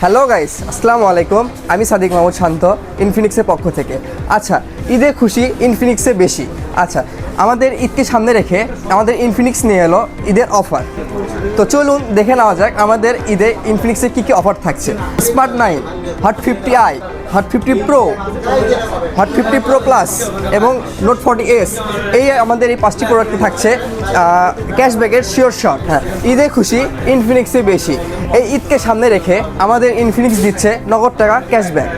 Hello guys, আসসালামু আলাইকুম। আমি সাদিক মাহমুদ শান্ত, ইনফিনিক্সের পক্ষ থেকে। আচ্ছা, ঈদে খুশি ইনফিনিক্সে বেশি। আচ্ছা, আমাদের ঈদকে সামনে রেখে আমাদের ইনফিনিক্স নিয়ে এলো ঈদের অফার। তো চলুন দেখে নেওয়া যাক আমাদের ঈদে ইনফিনিক্সে কী কী অফার থাকছে। Smart 9, hot 50i, hot 50 pro, hot 50 pro plus এবং নোট 40s, এই আমাদের এই 5টি প্রোডাক্টে থাকছে ক্যাশব্যাকের শিওর শট। হ্যাঁ, ঈদে খুশি ইনফিনিক্সে বেশি। এই ঈদকে সামনে রেখে আমাদের ইনফিনিক্স দিচ্ছে নগদ টাকা ক্যাশব্যাক।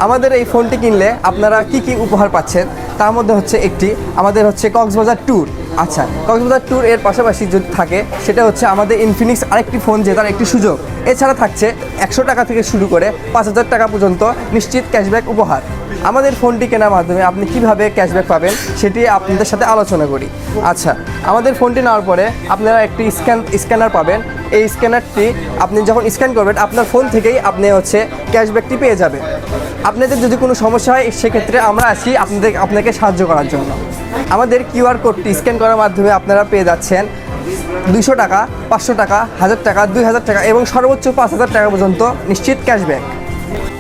আমাদের এই ফোনটি কিনলে আপনারা কি কি উপহার পাচ্ছেন তার মধ্যে হচ্ছে একটি আমাদের হচ্ছে কক্সবাজার ট্যুর। আচ্ছা, কক্সবাজার ট্যুর এর পাশাপাশি যদি থাকে সেটা হচ্ছে আমাদের ইনফিনিক্স আরেকটি ফোন জেতার একটি সুযোগ। এছাড়া থাকছে 100 টাকা থেকে শুরু করে 5000 টাকা পর্যন্ত নিশ্চিত ক্যাশব্যাক উপহার। আমাদের ফোনটি কেনার মাধ্যমে আপনি কিভাবে ক্যাশব্যাক পাবেন সেটি আপনাদের সাথে আলোচনা করি। আচ্ছা, আমাদের ফোনটি নেওয়ার পরে আপনারা একটি স্ক্যানার পাবেন। এই স্ক্যানারটি আপনি যখন স্ক্যান করবেন আপনার ফোন থেকেই আপনি হচ্ছে ক্যাশব্যাকটি পেয়ে যাবেন। আপনাদের যদি কোনো সমস্যা হয় সেক্ষেত্রে আমরা আছি আপনাকে সাহায্য করার জন্য। আমাদের কিউআর কোডটি স্ক্যান করার মাধ্যমে আপনারা পেয়ে যাচ্ছেন 200 টাকা, 500 টাকা, 1000 টাকা, 2000 টাকা এবং সর্বোচ্চ 5000 টাকা পর্যন্ত নিশ্চিত ক্যাশব্যাক।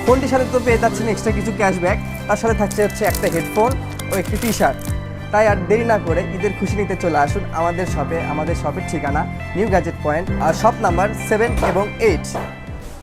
ফোনটির সাথে তো পেয়ে যাচ্ছেন এক্সট্রা কিছু ক্যাশব্যাক, তার সাথে থাকছে হচ্ছে একটা হেডফোন ও একটি টি শার্ট। তাই আর দেরি না করে ঈদের খুশি নিতে চলে আসুন আমাদের শপে। আমাদের শপের ঠিকানা নিউ গ্যাজেট পয়েন্ট আর শপ নাম্বার 7 এবং 8।